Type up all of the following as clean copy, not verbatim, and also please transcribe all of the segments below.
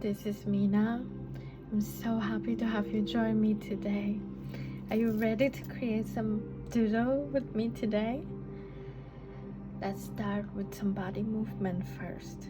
this is Mina. I'm so happy to have you join me today. Are you ready to create some doodle with me today? Let's start with some body movement first.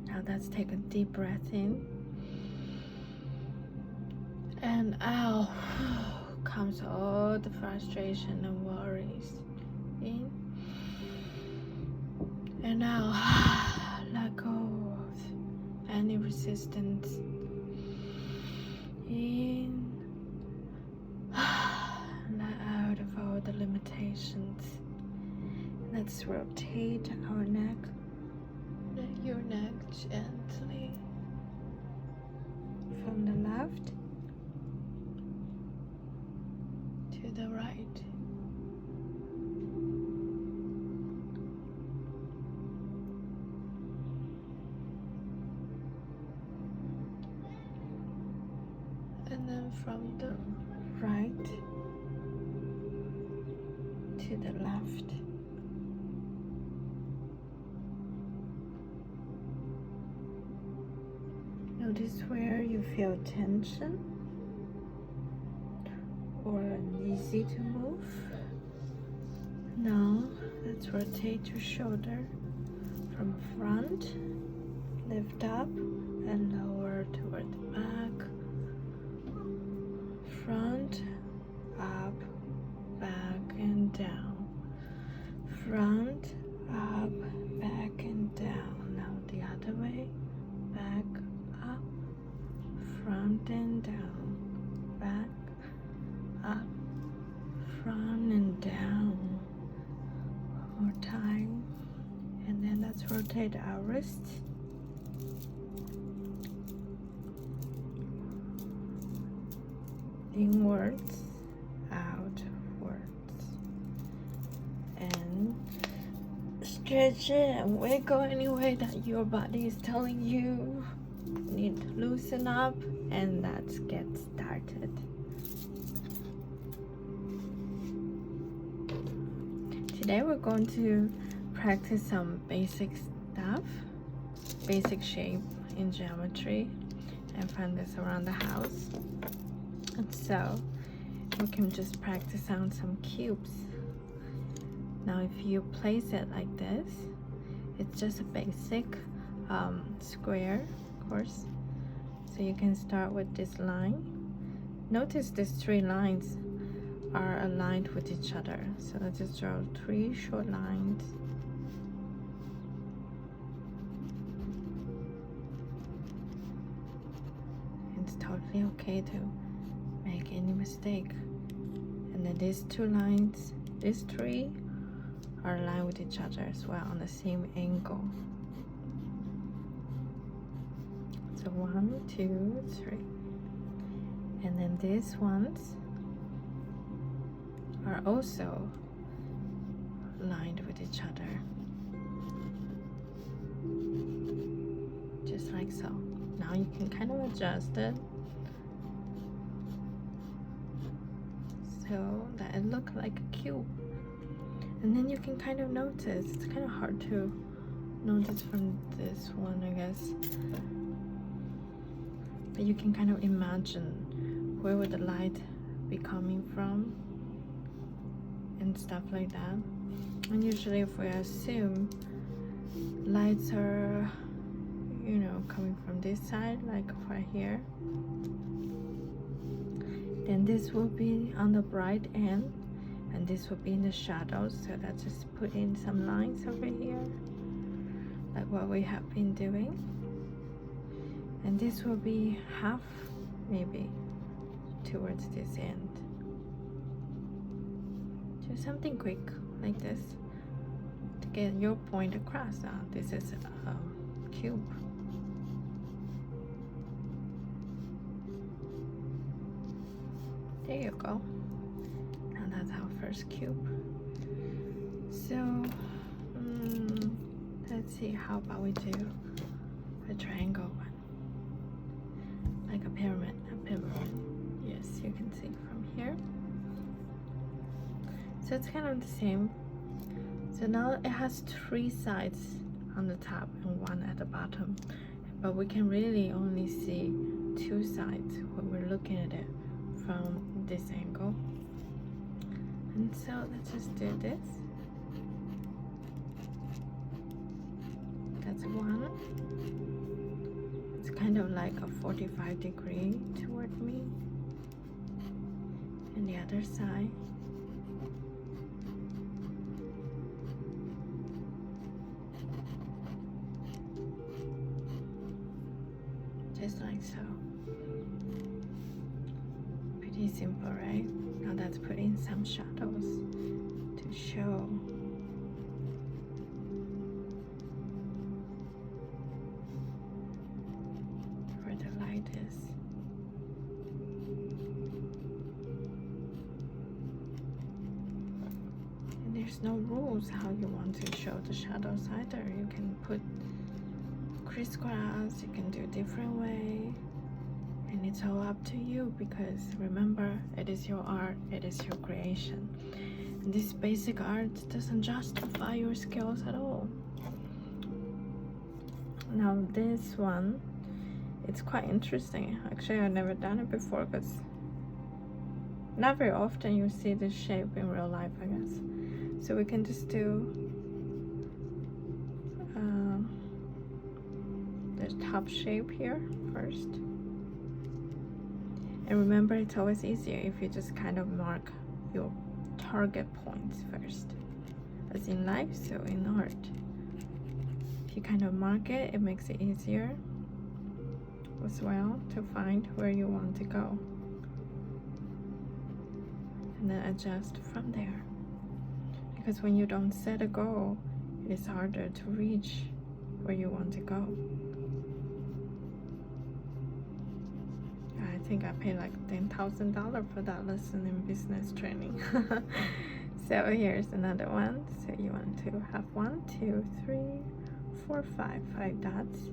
Now let's take a deep breath in. And out comes all the frustration and worries. In and out, let go of any resistance. In, let out of all the limitations. Let's rotate our neck. Let your neck gently from the left to the right. And then from the right to the left. Notice where you feel tension or uneasy to move. Now let's rotate your shoulder from front, lift up and lower toward the back. Front, up, back and down. Front, up, back and down. Now the other way. Back, up, front and down. Back, up, front and down. One more time. And then let's rotate our wrists. Inwards, outwards, and stretch it and wiggle any way that your body is telling you need to loosen up. And let's get started. Today we're going to practice some basic stuff, basic shape in geometry, and find this around the house. And so we can just practice on some cubes. Now if you place it like this, it's just a basic square, of course. So you can start with this line. Notice these three lines are aligned with each other. So let's just draw three short lines. It's totally okay to make any mistake. And then these two lines, these three are aligned with each other as well on the same angle. So 1, 2, 3. And then these ones are also aligned with each other. Just like so. Now you can kind of adjust it so that it looks like a cube. And then you can kind of notice, it's kind of hard to notice from this one, I guess, but you can kind of imagine where would the light be coming from and stuff like that. And usually if we assume lights are, you know, coming from this side, like right here, then this will be on the bright end and this will be in the shadows. So let's just put in some lines over here, like what we have been doing. And this will be half, maybe, towards this end. Just something quick like this to get your point across. This is a cube. There you go. Now that's our first cube. So let's see, how about we do a triangle one, like a pyramid. Yes, you can see from here. So it's kind of the same. So now it has three sides on the top and one at the bottom. but we can really only see two sides when we're looking at it from this angle. And so let's just do this. That's one. It's kind of like a 45-degree toward me. And the other side. Just like so. Pretty simple, right? Now let's put in some shadows to show where the light is. And there's no rules how you want to show the shadows either. You can put crisscross, you can do a different way, and it's all up to you, because remember, it is your art, it is your creation, and this basic art doesn't justify your skills at all. Now this one, it's quite interesting. Actually, I've never done it before, because not very often you see this shape in real life, I guess. So we can just do the top shape here first. And remember, it's always easier if you just kind of mark your target points first, as in life, so in art. If you kind of mark it, it makes it easier as well to find where you want to go, and then adjust from there. Because when you don't set a goal, it is harder to reach where you want to go. I think I paid like $10,000 for that lesson in business training. So here's another one. So you want to have 1, 2, 3, 4, 5 dots.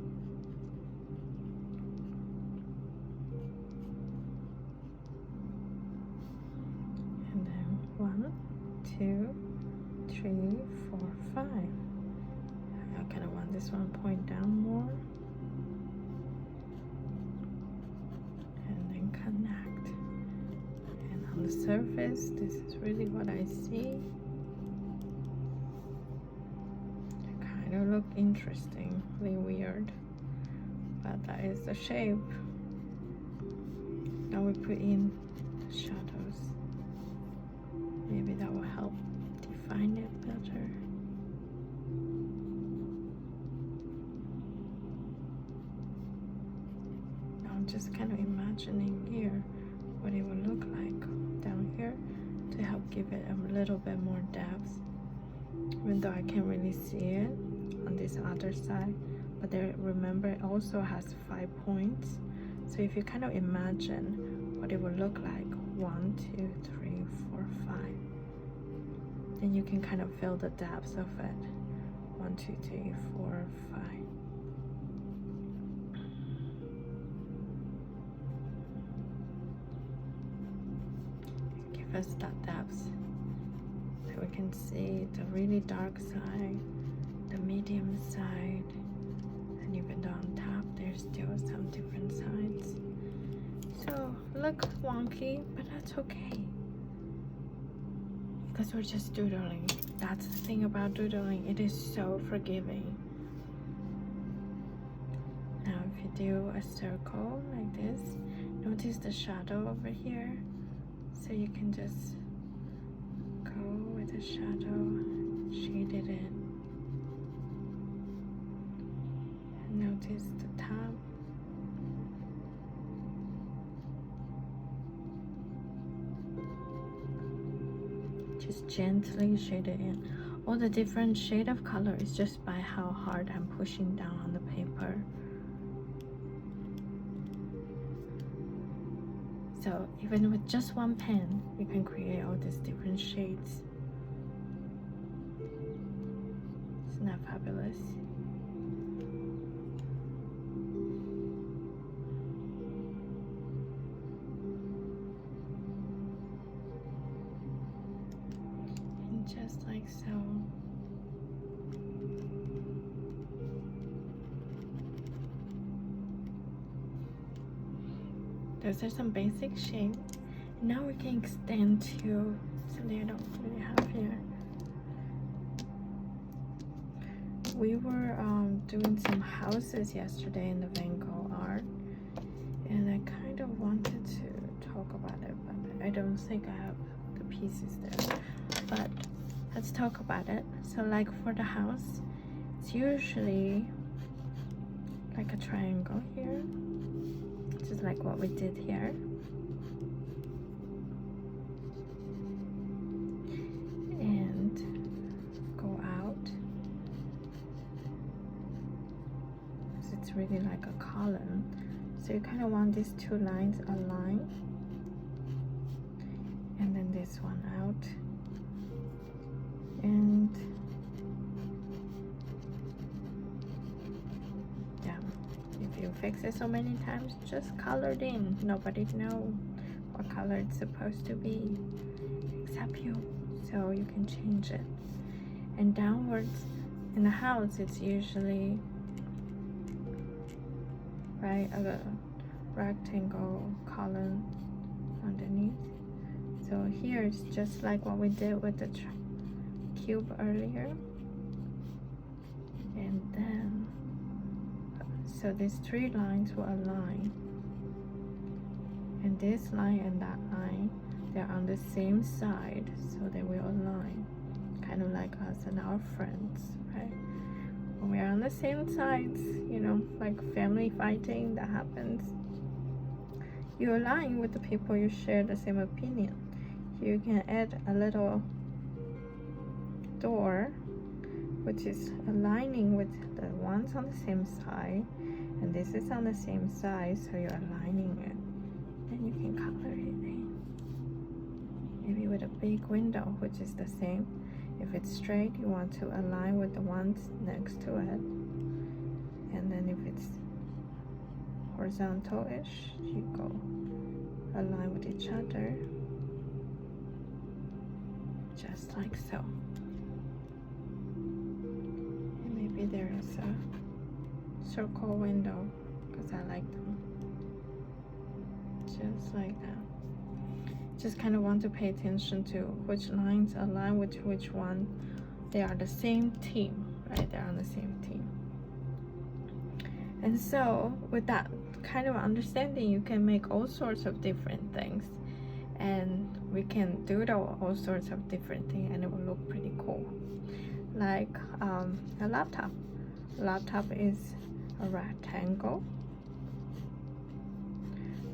And then 1, 2, 3, 4, 5. I kind of want this one point down more. Connect, and on the surface, this is really what I see. They kind of look interestingly weird, but that is the shape. Now we put in the shadows. Maybe that will help define it better. Just kind of imagining here what it would look like down here to help give it a little bit more depth, even though I can't really see it on this other side. But there, remember, it also has 5 points, so if you kind of imagine what it would look like, 1, 2, 3, 4, 5, then you can kind of feel the depth of it. 1, 2, 3, 4, 5. Us that depth, so we can see the really dark side, the medium side, and even though on top there's still some different sides. So look wonky, but that's okay, because we're just doodling. That's the thing about doodling, it is so forgiving. Now if you do a circle like this, notice the shadow over here. So you can just go with the shadow, shade it in. And notice the top. Just gently shade it in. All the different shade of color is just by how hard I'm pushing down on the paper. So even with just one pen, you can create all these different shades. Isn't that fabulous? And just like so. those are some basic shapes. Now we can extend to something I don't really have here. We were doing some houses yesterday in the Van Gogh art, and I kind of wanted to talk about it, but I don't think I have the pieces there. But let's talk about it. So like for the house, it's usually like a triangle here, just like what we did here. And go out. So it's really like a column. So you kind of want these two lines aligned. And then this one out. And yeah, if you fix it so many times, just color it in. Nobody know what color it's supposed to be except you, so you can change it. And downwards in the house, it's usually right a rectangle column underneath. So here it's just like what we did with the cube earlier. And then so these three lines will align, and this line and that line, they're on the same side, so they will align, kind of like us and our friends, right? When we're on the same sides, you know, like family fighting that happens, you align with the people you share the same opinion. You can add a little door, which is aligning with the ones on the same side, and this is on the same side, so you're aligning it. Then you can color it in, maybe with a big window, which is the same. If it's straight, you want to align with the ones next to it, and then if it's horizontal-ish, you go align with each other, just like so. And maybe there is a circle window, because I like them, just like that. Just kind of want to pay attention to which lines align with which one. They are the same team, right? They're on the same team. And so with that kind of understanding, you can make all sorts of different things, and we can doodle all sorts of different things, and it will look pretty cool. Like a laptop. Laptop is a rectangle.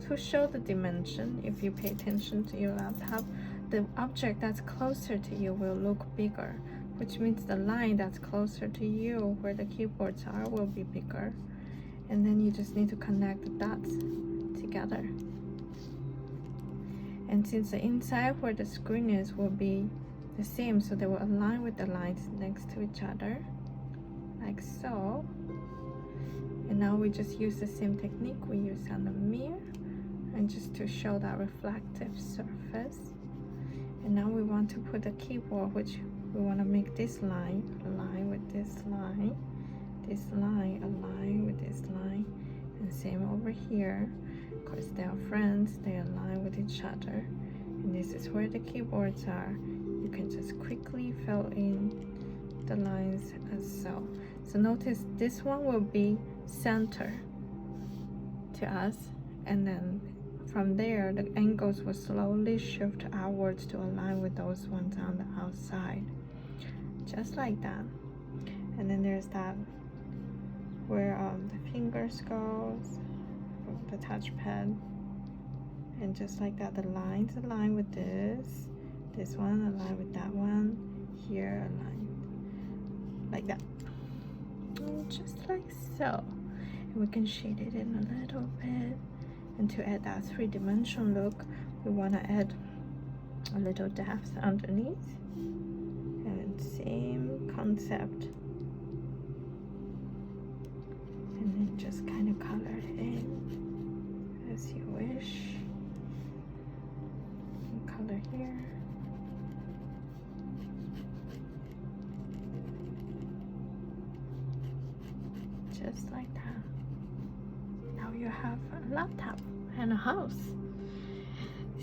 To show the dimension, if you pay attention to your laptop, the object that's closer to you will look bigger, which means the line that's closer to you, where the keyboards are, will be bigger. And then you just need to connect the dots together. And since the inside where the screen is will be the same, so they will align with the lines next to each other, like so. And now we just use the same technique we use on the mirror, and just to show that reflective surface. And now we want to put the keyboard, which we want to make this line align with this line, this line align with this line, and same over here, because they are friends, they align with each other. And this is where the keyboards are. You can just quickly fill in the lines as so. So notice this one will be center to us, and then from there the angles will slowly shift outwards to align with those ones on the outside, just like that. And then there's that where the fingers goes, the touchpad, and just like that, the lines align with this one align with that one, here align like that, and just like so. And we can shade it in a little bit. And to add that three-dimensional look, we want to add a little depth underneath, and same concept. And then just kind of color it in as you wish. And color here. Just like that. Now you have a laptop, and a house.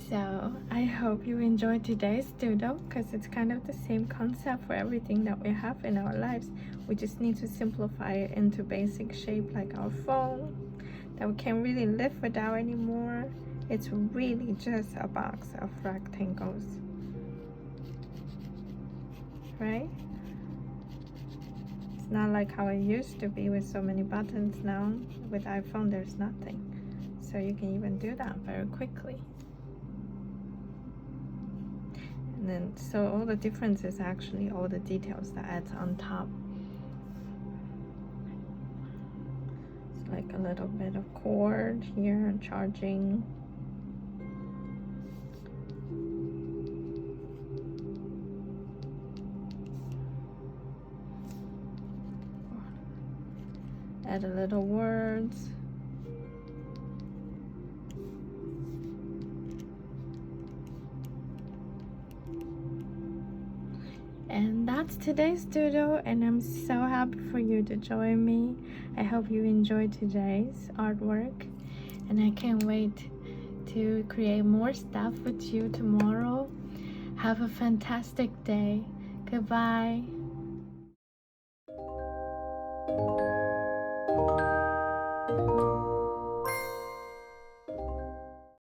So I hope you enjoyed today's doodle, because it's kind of the same concept for everything that we have in our lives. We just need to simplify it into basic shape, like our phone that we can't really live without anymore. It's really just a box of rectangles, right? It's not like how it used to be with so many buttons. Now with iPhone there's nothing, so you can even do that very quickly. And then so all the difference is actually all the details that adds on top. It's like a little bit of cord here, charging. Add a little words. And that's today's doodle, and I'm so happy for you to join me. I hope you enjoyed today's artwork, and I can't wait to create more stuff with you tomorrow. Have a fantastic day. Goodbye.